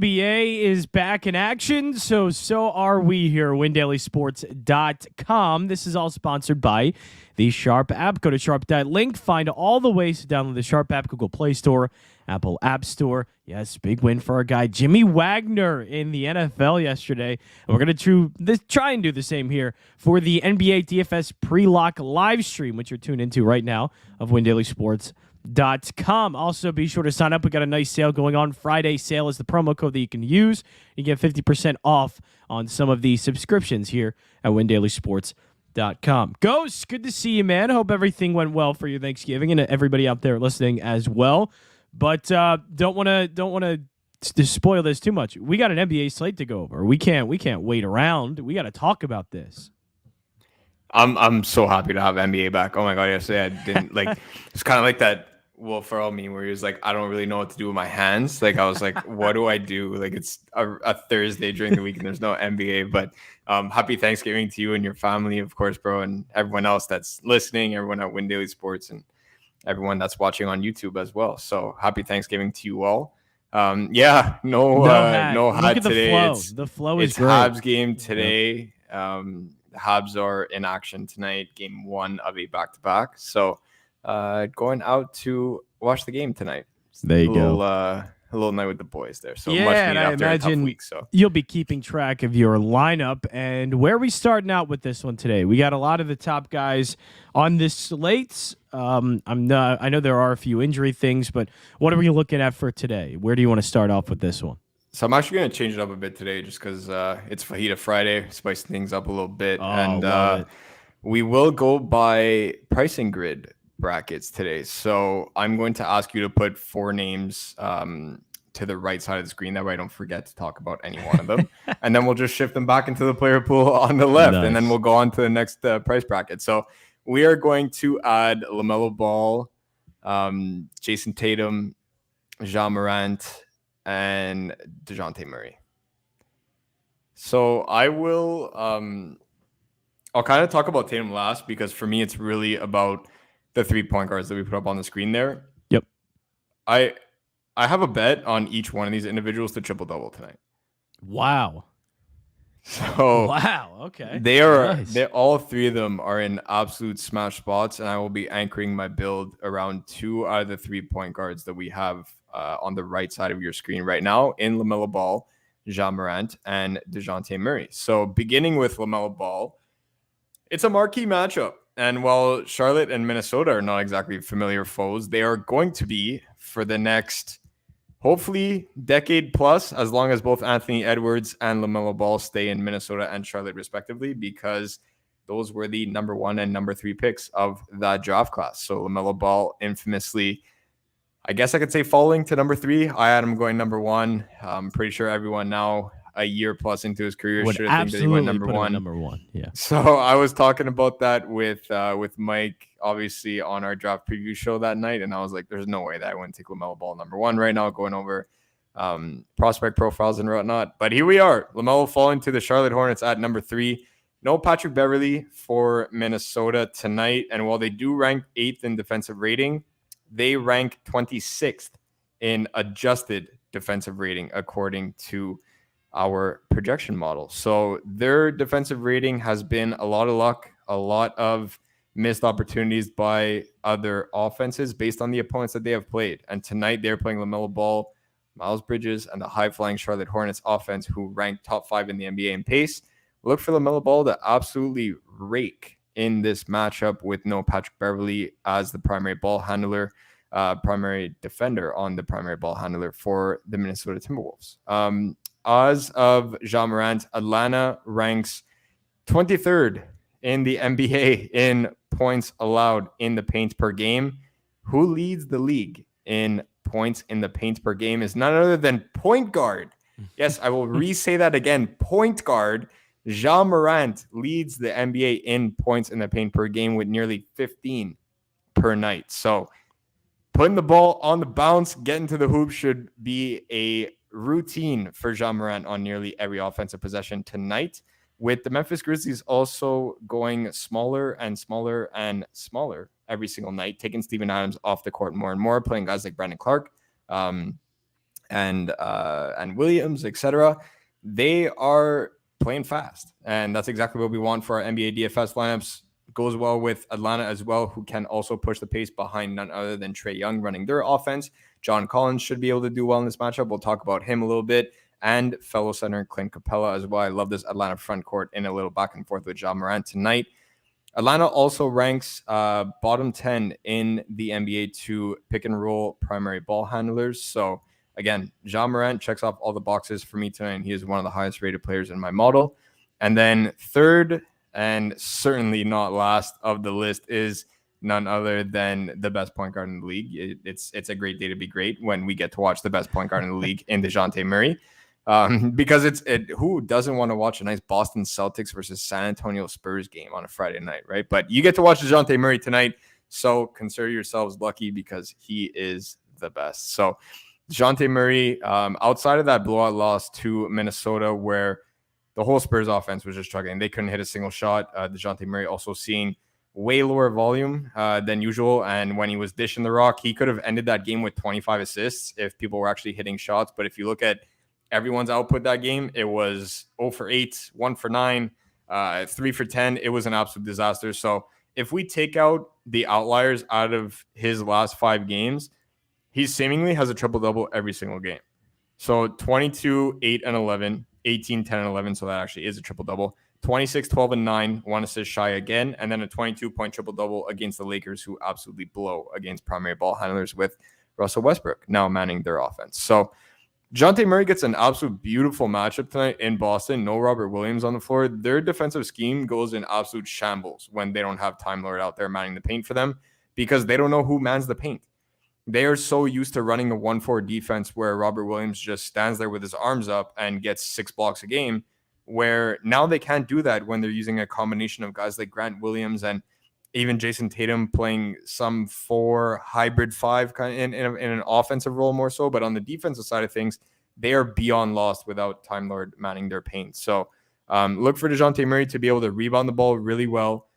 NBA is back in action, so are we here at WinDailySports.com. This is all sponsored by the Sharp app. Go to sharp.link, find all the ways to download the Sharp app, Google Play Store, Apple App Store. Yes, big win for our guy Jimmy Wagner in the NFL yesterday. And we're going to try and do the same here for the NBA DFS pre-lock live stream, which you're tuned into right now of WinDailySports.com. Also, be sure to sign up. We got a nice sale going on. Friday sale is the promo code that you can use. You get 50% off on some of the subscriptions here at WinDailySports.com. Ghost, good to see you, man. Hope everything went well for your Thanksgiving and everybody out there listening as well. But don't want to spoil this too much. We got an NBA slate to go over. We can't wait around. We got to talk about this. I'm so happy to have NBA back. Oh my god, yesterday I didn't like. It's kind of like that Will Ferrell meme where he was like, I don't really know what to do with my hands. Like I was like, what do I do? Like it's a Thursday during the week and there's no NBA. But happy Thanksgiving to you and your family, of course, bro, and everyone else that's listening, everyone at Win Daily Sports, and everyone that's watching on YouTube as well. So happy Thanksgiving to you all. No hat Look at today. The flow is great. Habs game today. The Habs are in action tonight, game 1 of a back-to-back. So going out to watch the game tonight. There you go. A little night with the boys there. So yeah, much and I after imagine a tough week. So you'll be keeping track of your lineup. And where are we starting out with this one today? We got a lot of the top guys on this slate. I know there are a few injury things, but what are we looking at for today? Where do you want to start off with this one? So I'm actually going to change it up a bit today just because it's Fajita Friday, spice things up a little bit. We will go by pricing grid brackets today. So I'm going to ask you to put 4 names to the right side of the screen. That way I don't forget to talk about any one of them. And then we'll just shift them back into the player pool on the left. Nice. And then we'll go on to the next price bracket. So we are going to add LaMelo Ball, Jason Tatum, Ja Morant, and Jonte Murray. So I will I'll kind of talk about Tatum last because for me it's really about the 3-point guards that we put up on the screen there. Yep. I have a bet on each one of these individuals to triple-double tonight. Wow. So okay. They all 3 of them are in absolute smash spots, and I will be anchoring my build around 2 out of the 3-point guards that we have on the right side of your screen right now in LaMelo Ball, Ja Morant, and DeJounte Murray. So beginning with LaMelo Ball, it's a marquee matchup. And while Charlotte and Minnesota are not exactly familiar foes, they are going to be for the next, hopefully, decade plus, as long as both Anthony Edwards and LaMelo Ball stay in Minnesota and Charlotte respectively, because those were the number 1 and number 3 picks of that draft class. So LaMelo Ball infamously, I guess I could say, falling to number 3. I had him going number 1. I'm pretty sure everyone now, a year plus into his career, should have think that he went number 1. Number 1, yeah. So I was talking about that with Mike, obviously, on our draft preview show that night, and I was like, "There's no way that I wouldn't take LaMelo Ball number 1 right now." Going over prospect profiles and whatnot, but here we are. LaMelo falling to the Charlotte Hornets at number 3. No Patrick Beverley for Minnesota tonight, and while they do rank 8th in defensive rating, they rank 26th in adjusted defensive rating according to our projection model. So their defensive rating has been a lot of luck, a lot of missed opportunities by other offenses based on the opponents that they have played. And tonight they're playing LaMelo Ball, Miles Bridges, and the high-flying Charlotte Hornets offense, who rank top 5 in the NBA in pace. Look for LaMelo Ball to absolutely rake in this matchup with no Patrick Beverley as the primary ball handler, primary defender on the primary ball handler for the Minnesota Timberwolves. As of Ja Morant, Atlanta ranks 23rd in the NBA in points allowed in the paint per game. Who leads the league in points in the paint per game is none other than point guard. Yes, I will re-say that again. Point guard Ja Morant leads the NBA in points in the paint per game with nearly 15 per night. So putting the ball on the bounce, getting to the hoop should be a routine for Ja Morant on nearly every offensive possession tonight, with the Memphis Grizzlies also going smaller and smaller and smaller every single night, taking Steven Adams off the court more and more, playing guys like Brandon Clark, and Williams, etc. They are playing fast, and that's exactly what we want for our NBA DFS lineups. Goes well with Atlanta as well, who can also push the pace behind none other than Trae Young running their offense. John Collins should be able to do well in this matchup. We'll talk about him a little bit, and fellow center Clint Capella as well. I love this Atlanta front court in a little back and forth with Jon Morant tonight. Atlanta also ranks bottom 10 in the NBA to pick and roll primary ball handlers. So again, Jon Morant checks off all the boxes for me tonight, and he is one of the highest rated players in my model. And then third, and certainly not last of the list, is none other than the best point guard in the league. It's a great day to be great when we get to watch the best point guard in the league in Jonte Murray. Because who doesn't want to watch a nice Boston Celtics versus San Antonio Spurs game on a Friday night, right? But you get to watch Jonte Murray tonight, so consider yourselves lucky because he is the best. So Jonte Murray, outside of that blowout loss to Minnesota, where the whole Spurs offense was just struggling, they couldn't hit a single shot. Jonte Murray also seeing way lower volume than usual, and when he was dishing the rock, he could have ended that game with 25 assists if people were actually hitting shots. But if you look at everyone's output that game, it was 0 for 8, 1 for 9, 3 for 10. It was an absolute disaster. So if we take out the outliers out of his last 5 games, he seemingly has a triple-double every single game. So 22, 8, and 11, 18, 10, and 11. So that actually is a triple-double. 26, 12, and 9, 1 assist shy again, and then a 22-point triple-double against the Lakers, who absolutely blow against primary ball handlers with Russell Westbrook now manning their offense. So Jonte Murray gets an absolute beautiful matchup tonight in Boston. No Robert Williams on the floor. Their defensive scheme goes in absolute shambles when they don't have Time Lord out there manning the paint for them because they don't know who mans the paint. They are so used to running a 1-4 defense where Robert Williams just stands there with his arms up and gets 6 blocks a game, where now they can't do that when they're using a combination of guys like Grant Williams and even Jason Tatum playing some 4 hybrid 5 kind of in an offensive role more so. But on the defensive side of things, they are beyond lost without Time Lord manning their paint. So look for DeJounte Murray to be able to rebound the ball really well.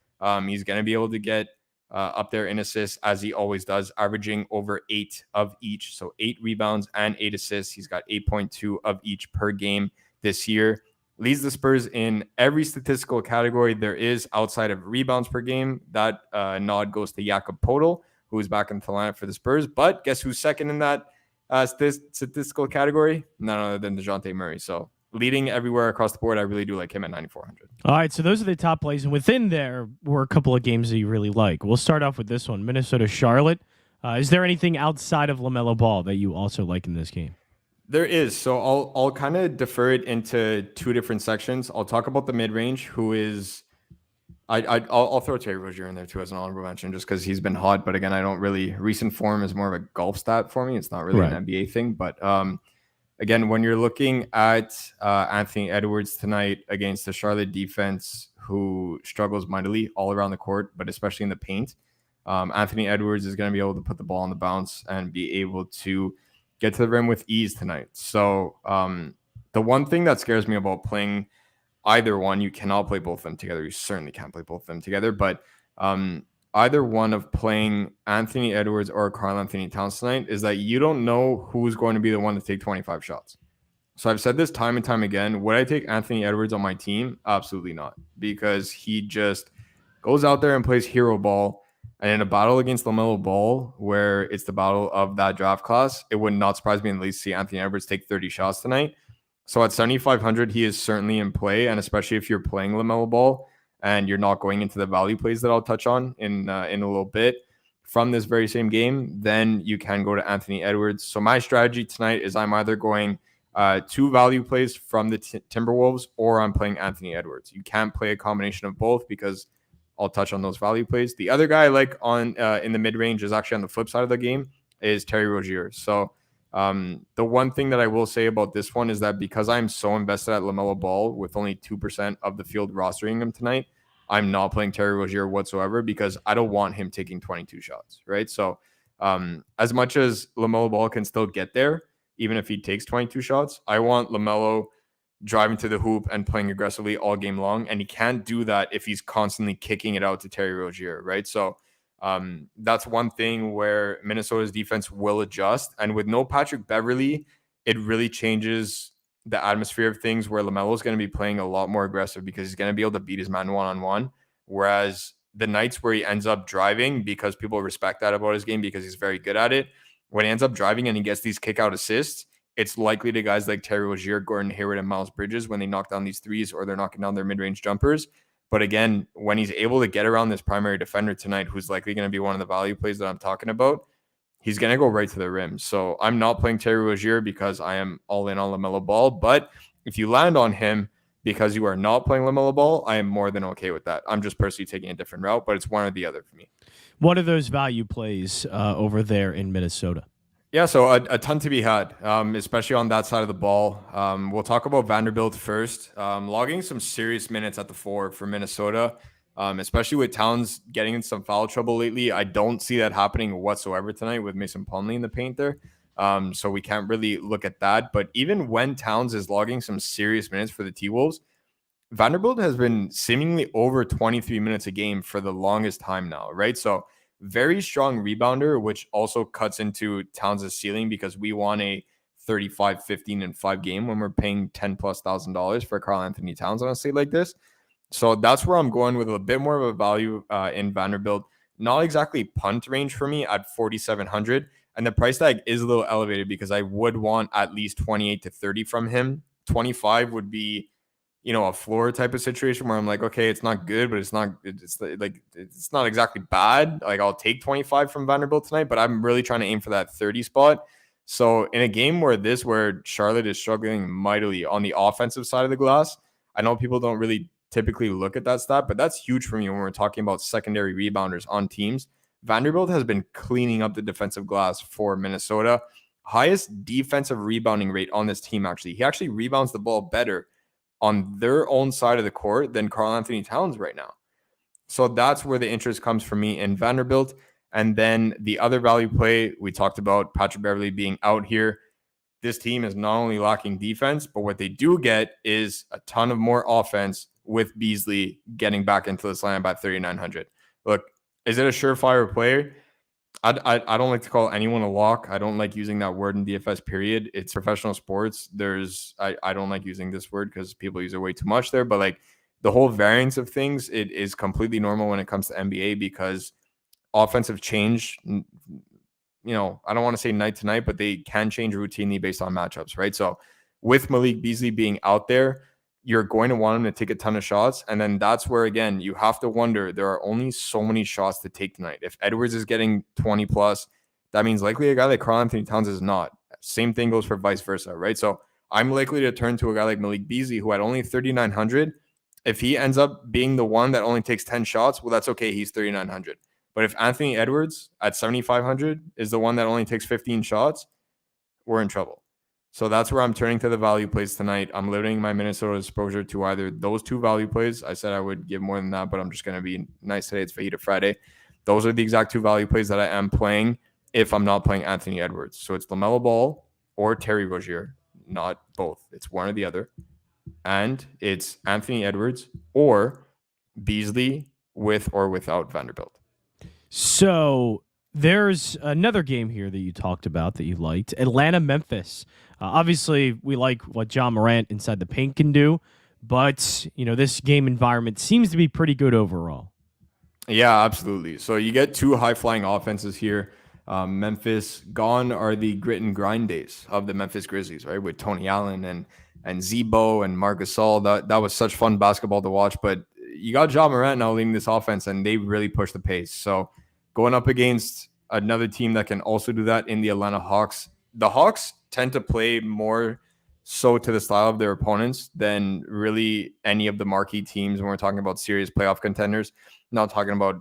He's going to be able to get up there in assists as he always does, averaging over 8 of each. So 8 rebounds and 8 assists. He's got 8.2 of each per game this year. Leads the Spurs in every statistical category there is outside of rebounds per game. That nod goes to Jakob Poeltl, who is back in the lineup for the Spurs. But guess who's second in that statistical category? None other than DeJounte Murray. So leading everywhere across the board. I really do like him at 9,400. All right, so those are the top plays. And within there were a couple of games that you really like. We'll start off with this one, Minnesota-Charlotte. Is there anything outside of LaMelo Ball that you also like in this game? There is. So I'll kind of defer it into 2 different sections. I'll talk about the mid-range, who is I'll throw Terry Rozier in there too as an honorable mention just because he's been hot. But again, I don't really recent form is more of a golf stat for me. It's not really an NBA thing. But again, when you're looking at Anthony Edwards tonight against the Charlotte defense, who struggles mightily all around the court, but especially in the paint, Anthony Edwards is going to be able to put the ball on the bounce and be able to get to the rim with ease tonight. So the one thing that scares me about playing either one, you cannot play both of them together. You certainly can't play both of them together. But either one of playing Anthony Edwards or Karl Anthony Towns tonight is that you don't know who's going to be the one to take 25 shots. So I've said this time and time again. Would I take Anthony Edwards on my team? Absolutely not. Because he just goes out there and plays hero ball. And in a battle against LaMelo Ball, where it's the battle of that draft class, it would not surprise me in the least to see Anthony Edwards take 30 shots tonight. So at 7,500, he is certainly in play. And especially if you're playing LaMelo Ball and you're not going into the value plays that I'll touch on in a little bit from this very same game, then you can go to Anthony Edwards. So my strategy tonight is I'm either going 2 value plays from the Timberwolves or I'm playing Anthony Edwards. You can't play a combination of both because I'll touch on those value plays. The other guy I like on in the mid-range is actually on the flip side of the game is Terry Rozier. So the one thing that I will say about this one is that because I'm so invested at LaMelo Ball with only 2% of the field rostering him tonight, I'm not playing Terry Rozier whatsoever because I don't want him taking 22 shots, right? So as much as LaMelo Ball can still get there, even if he takes 22 shots, I want LaMelo driving to the hoop and playing aggressively all game long. And he can't do that if he's constantly kicking it out to Terry Rozier, right? So that's one thing where Minnesota's defense will adjust. And with no Patrick Beverley, it really changes the atmosphere of things where LaMelo is going to be playing a lot more aggressive because he's going to be able to beat his man one-on-one. Whereas the nights where he ends up driving, because people respect that about his game because he's very good at it, when he ends up driving and he gets these kick out assists, it's likely to guys like Terry Rozier, Gordon Hayward, and Miles Bridges when they knock down these threes or they're knocking down their mid-range jumpers. But again, when he's able to get around this primary defender tonight, who's likely going to be one of the value plays that I'm talking about, he's going to go right to the rim. So I'm not playing Terry Rozier because I am all in on LaMelo Ball. But if you land on him because you are not playing LaMelo Ball, I am more than okay with that. I'm just personally taking a different route, but it's one or the other for me. What are those value plays over there in Minnesota? Yeah, so a ton to be had, especially on that side of the ball. We'll talk about Vanderbilt first. Logging some serious minutes at the 4 for Minnesota, especially with Towns getting in some foul trouble lately. I don't see that happening whatsoever tonight with Mason Plumlee in the paint there. So we can't really look at that. But even when Towns is logging some serious minutes for the T-Wolves, Vanderbilt has been seemingly over 23 minutes a game for the longest time now, right? So very strong rebounder, which also cuts into Towns' ceiling because we want a 35, 15, and 5 game when we're paying $10,000+ for Karl Anthony Towns on a slate like this. So that's where I'm going with a bit more of a value in Vanderbilt. Not exactly punt range for me at 4,700. And the price tag is a little elevated because I would want at least 28 to 30 from him. 25 would be, a floor type of situation where I'm like, okay, it's not good, but it's not exactly bad. Like I'll take 25 from Vanderbilt tonight, but I'm really trying to aim for that 30 spot. So in a game where Charlotte is struggling mightily on the offensive side of the glass, I know people don't really typically look at that stat, but that's huge for me when we're talking about secondary rebounders on teams. Vanderbilt has been cleaning up the defensive glass for Minnesota. Highest defensive rebounding rate on this team, actually. He actually rebounds the ball better on their own side of the court than Karl Anthony Towns right now. So that's where the interest comes for me in Vanderbilt. And then the other value play, we talked about Patrick Beverley being out here. This team is not only lacking defense, but what they do get is a ton of more offense with Beasley getting back into this lineup at 3,900. Look, is it a surefire player? I don't like to call anyone a lock. I don't like using that word in DFS, period. It's professional sports. I don't like using this word because people use it way too much there. But like the whole variance of things, it is completely normal when it comes to NBA because offensive change, I don't want to say night to night, but they can change routinely based on matchups, right? So with Malik Beasley being out there, you're going to want him to take a ton of shots. And then that's where, again, you have to wonder, there are only so many shots to take tonight. If Edwards is getting 20+, that means likely a guy like Karl Anthony Towns is not. Same thing goes for vice versa, right? So I'm likely to turn to a guy like Malik Beasley, who had only 3,900. If he ends up being the one that only takes 10 shots, well, that's okay. He's 3,900. But if Anthony Edwards at 7,500 is the one that only takes 15 shots, we're in trouble. So that's where I'm turning to the value plays tonight. I'm limiting my Minnesota exposure to either those two value plays. I said I would give more than that, but I'm just going to be nice today. It's Fajita Friday. Those are the exact two value plays that I am playing if I'm not playing Anthony Edwards. So it's LaMelo Ball or Terry Rozier, not both. It's one or the other. And it's Anthony Edwards or Beasley with or without Vanderbilt. So there's another game here that you talked about that you liked, Atlanta-Memphis. Obviously, we like what John Morant inside the paint can do, but this game environment seems to be pretty good overall. Yeah, absolutely. So you get two high-flying offenses here. Memphis, gone are the grit and grind days of the Memphis Grizzlies, right? With Tony Allen and Zebo and Marc Gasol. That was such fun basketball to watch. But you got John Morant now leading this offense, and they really push the pace. So going up against another team that can also do that in the Atlanta Hawks. The Hawks tend to play more so to the style of their opponents than really any of the marquee teams when we're talking about serious playoff contenders. Not talking about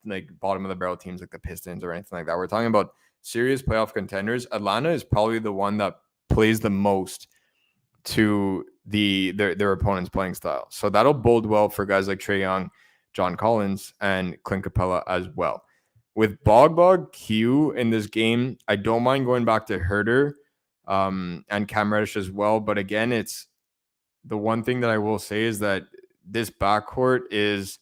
like bottom of the barrel teams like the Pistons or anything like that. We're talking about serious playoff contenders. Atlanta is probably the one that plays the most to their opponent's playing style. So that'll bode well for guys like Trae Young, John Collins, and Clint Capella as well. With Bog Q in this game, I don't mind going back to Herter and Cam Reddish as well. But again, it's the one thing that I will say is that this backcourt is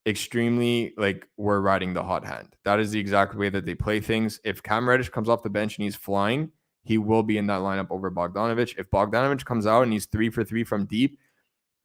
extremely like we're riding the hot hand. That is the exact way that they play things. If Cam Reddish comes off the bench and he's flying, he will be in that lineup over Bogdanovic. If Bogdanovic comes out and he's 3 for 3 from deep,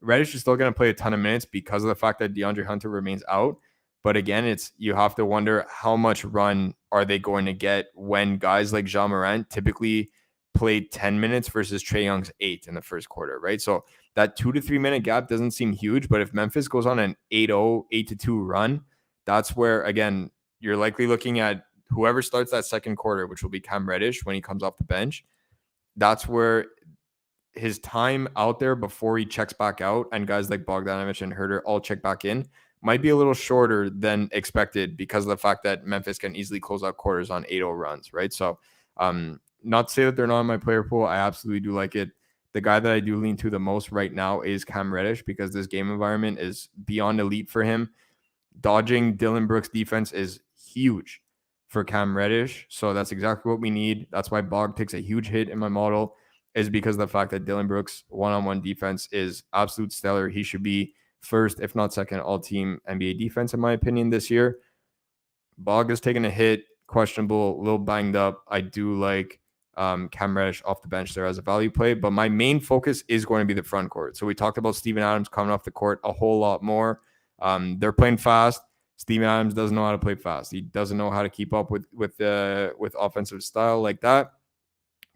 Reddish is still going to play a ton of minutes because of the fact that DeAndre Hunter remains out. But again, you have to wonder how much run are they going to get when guys like Ja Morant typically played 10 minutes versus Trae Young's 8 in the first quarter, right? So that 2 to 3 minute gap doesn't seem huge, but if Memphis goes on an 8-0, 8-2 run, that's where, again, you're likely looking at whoever starts that second quarter, which will be Cam Reddish when he comes off the bench. That's where his time out there before he checks back out and guys like Bogdanovic and Herter all check back in might be a little shorter than expected because of the fact that Memphis can easily close out quarters on 8-0 runs, right? So not to say that they're not in my player pool. I absolutely do like it. The guy that I do lean to the most right now is Cam Reddish because this game environment is beyond elite for him. Dodging Dylan Brooks' defense is huge for Cam Reddish. So that's exactly what we need. That's why Bog takes a huge hit in my model, is because of the fact that Dylan Brooks' one-on-one defense is absolute stellar. He should be first, if not second, all-team NBA defense, in my opinion, this year. Bog has taken a hit, questionable, a little banged up. I do like Cam Reddish off the bench there as a value play, but my main focus is going to be the front court. So we talked about Steven Adams coming off the court a whole lot more. They're playing fast. Steven Adams doesn't know how to play fast. He doesn't know how to keep up with offensive style like that.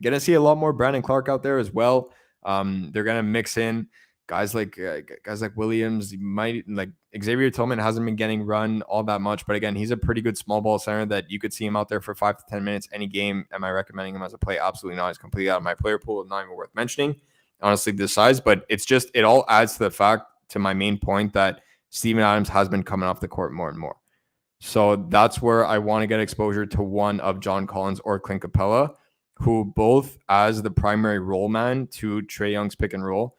Gonna see a lot more Brandon Clark out there as well. They're gonna mix in guys like Williams. Like Xavier Tillman hasn't been getting run all that much, but again, he's a pretty good small ball center that you could see him out there for 5 to 10 minutes any game. Am I recommending him as a play? Absolutely not. He's completely out of my player pool. Not even worth mentioning, honestly, this size. But it all adds to the fact, to my main point, that Steven Adams has been coming off the court more and more. So that's where I want to get exposure to one of John Collins or Clint Capella, who both, as the primary role man to Trae Young's pick and roll,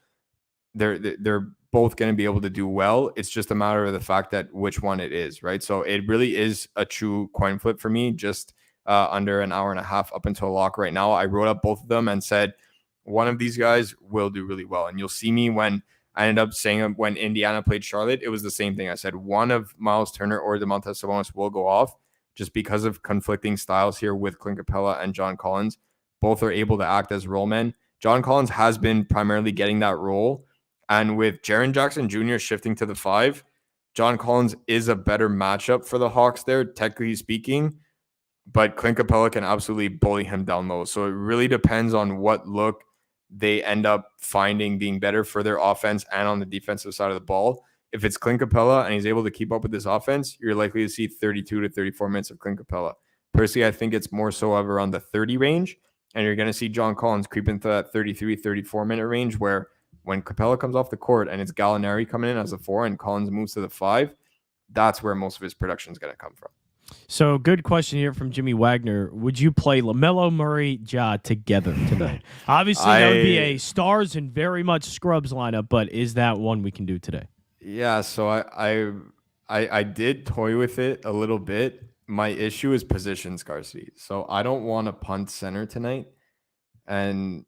they're both going to be able to do well. It's just a matter of the fact that which one it is, right? So it really is a true coin flip for me, just under an hour and a half up until lock right now. I wrote up both of them and said one of these guys will do really well. And you'll see me when I ended up saying when Indiana played Charlotte, it was the same thing. I said one of Miles Turner or Domantas Sabonis will go off just because of conflicting styles here with Clint Capella and John Collins. Both are able to act as role men. John Collins has been primarily getting that role. And with Jaren Jackson Jr. shifting to the 5, John Collins is a better matchup for the Hawks there, technically speaking. But Clint Capella can absolutely bully him down low. So it really depends on what look they end up finding being better for their offense and on the defensive side of the ball. If it's Clint Capella and he's able to keep up with this offense, you're likely to see 32 to 34 minutes of Clint Capella. Personally, I think it's more so around the 30 range. And you're going to see John Collins creep into that 33, 34-minute range where when Capella comes off the court and it's Gallinari coming in as a 4 and Collins moves to the 5, that's where most of his production is going to come from. So good question here from Jimmy Wagner. Would you play LaMelo, Murray, Ja together tonight? Obviously, that would be a stars and very much scrubs lineup, but is that one we can do today? Yeah, so I did toy with it a little bit. My issue is position scarcity. So I don't want to punt center tonight. And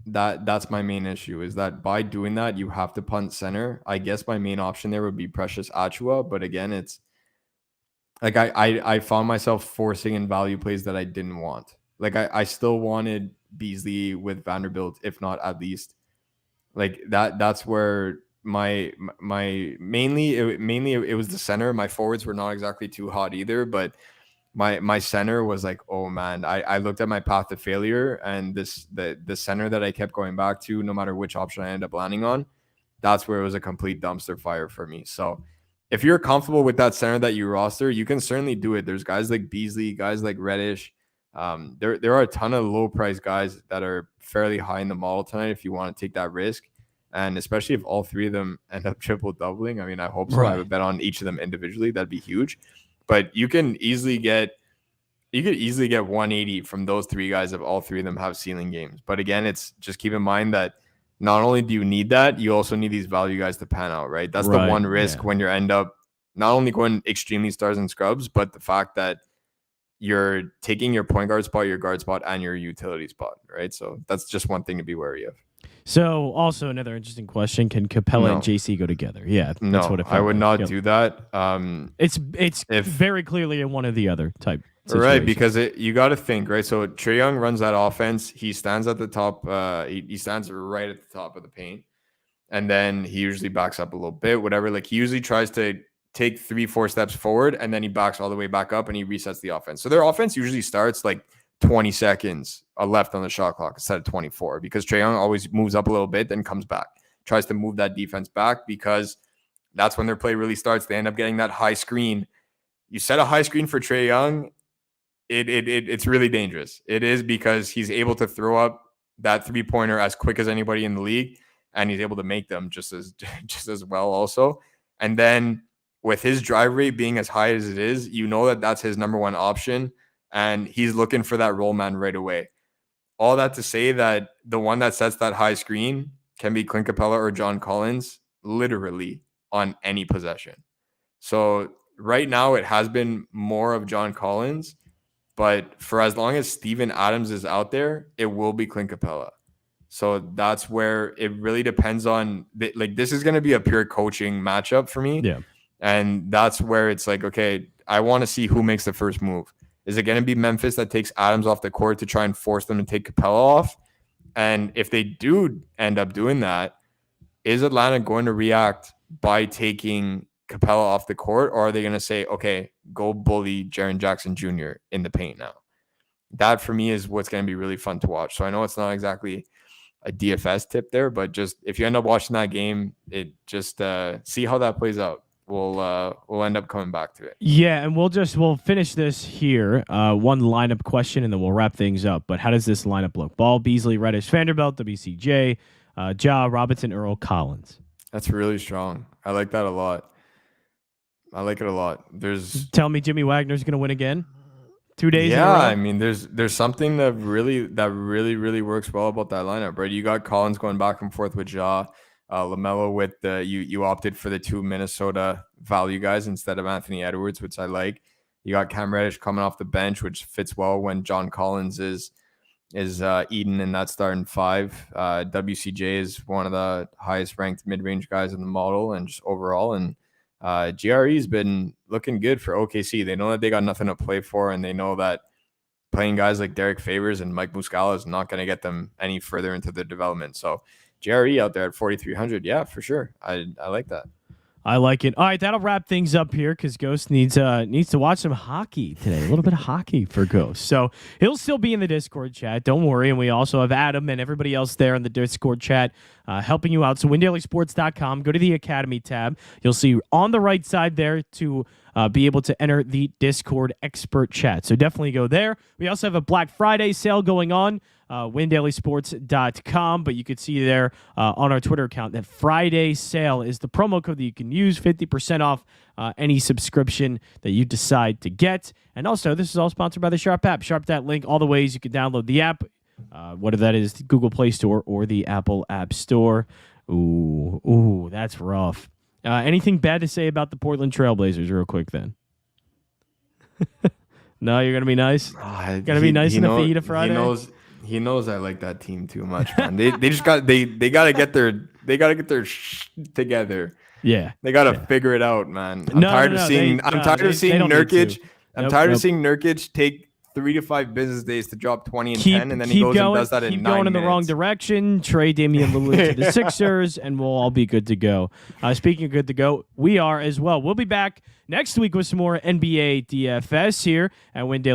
that's my main issue, is that by doing that, you have to punt center. I guess my main option there would be Precious Achiuwa. But again, it's like I found myself forcing in value plays that I didn't want. Like I still wanted Beasley with Vanderbilt, if not at least. Like that's where my mainly it was the center. My forwards were not exactly too hot either, but my center was like, oh man, I looked at my path to failure, and the center that I kept going back to, no matter which option I ended up landing on, that's where it was a complete dumpster fire for me. So if you're comfortable with that center that you roster, you can certainly do it. There's guys like Beasley, guys like Reddish. There are a ton of low price guys that are fairly high in the model tonight if you want to take that risk. And especially if all three of them end up triple doubling. I mean, I hope so. Right. I have a bet on each of them individually. That'd be huge. But you could easily get 180 from those three guys if all three of them have ceiling games. But again, it's just keep in mind that not only do you need that, you also need these value guys to pan out, right? That's the one risk when you end up not only going extremely stars and scrubs, but the fact that you're taking your point guard spot, your guard spot, and your utility spot, right? So that's just one thing to be wary of. So also another interesting question: can Capella and JC go together? Yeah, that's what I would not do that. It's very clearly a one or the other type Right, because you got to think, right? So Trae Young runs that offense. He stands at the top. He stands right at the top of the paint, and then he usually backs up a little bit, whatever. Like he usually tries to take 3-4 steps forward, and then he backs all the way back up, and he resets the offense. So their offense usually starts like 20 seconds left on the shot clock instead of 24, because Trae Young always moves up a little bit, then comes back, tries to move that defense back, because that's when their play really starts. They end up getting that high screen. You set a high screen for Trae Young, it's really dangerous. It is, because he's able to throw up that 3-pointer as quick as anybody in the league, and he's able to make them just as well also. And then with his drive rate being as high as it is, you know that that's his number one option, and he's looking for that roll man right away. All that to say that the one that sets that high screen can be Clint Capella or John Collins, literally on any possession. So right now it has been more of John Collins, but for as long as Steven Adams is out there, it will be Clint Capella. So that's where it really depends on, like, this is going to be a pure coaching matchup for me. Yeah. And that's where it's like, okay, I want to see who makes the first move. Is it going to be Memphis that takes Adams off the court to try and force them to take Capella off? And if they do end up doing that, is Atlanta going to react by taking Capella off the court, or are they going to say, okay, go bully Jaren Jackson Jr. in the paint now? That for me is what's going to be really fun to watch. So I know it's not exactly a DFS tip there, but just if you end up watching that game, it just see how that plays out. We'll end up coming back to it. Yeah, and we'll finish this here. One lineup question, and then we'll wrap things up. But how does this lineup look? Ball, Beasley, Reddish, Vanderbilt, WCJ, Ja, Robinson, Earl, Collins. That's really strong. I like that a lot. I like it a lot. Tell me Jimmy Wagner's going to win again 2 days in a row? I mean, there's something that really works well about that lineup, right? You got Collins going back and forth with Ja, LaMelo with you opted for the 2 Minnesota value guys instead of Anthony Edwards, which I like. You got Cam Reddish coming off the bench, which fits well when John Collins is eating in that starting 5. WCJ is one of the highest ranked mid-range guys in the model and just overall. And GRE's been looking good for OKC. They know that they got nothing to play for, and they know that playing guys like Derek Favors and Mike Muscala is not going to get them any further into their development. So GRE out there at 4,300, yeah, for sure. I like that. I like it. All right, that'll wrap things up here because Ghost needs to watch some hockey today. A little bit of hockey for Ghost. So he'll still be in the Discord chat. Don't worry. And we also have Adam and everybody else there in the Discord chat helping you out. So WinDailySports.com. Go to the Academy tab. You'll see on the right side there to be able to enter the Discord expert chat. So definitely go there. We also have a Black Friday sale going on. WinDailySports.com, but you could see there on our Twitter account that Friday sale is the promo code that you can use, 50% off any subscription that you decide to get. And also, this is all sponsored by the Sharp app. Sharp that link, all the ways you can download the app, whether that is the Google Play Store or the Apple App Store. Ooh, that's rough. Anything bad to say about the Portland Trailblazers real quick then? No, you're going to be nice? Going to be nice in the Fajita Friday? He knows I like that team too much, man. They just got they got to get their together. Yeah, they got to figure it out, man. I'm tired of seeing Nurkic. I'm tired of seeing Nurkic take 3 to 5 business days to drop 20 and 10, and then he goes and does that in 9 minutes. Keep going in the wrong direction. Trade Damian Lillard to the Sixers, and we'll all be good to go. Speaking of good to go, we are as well. We'll be back next week with some more NBA DFS here at Win Daily.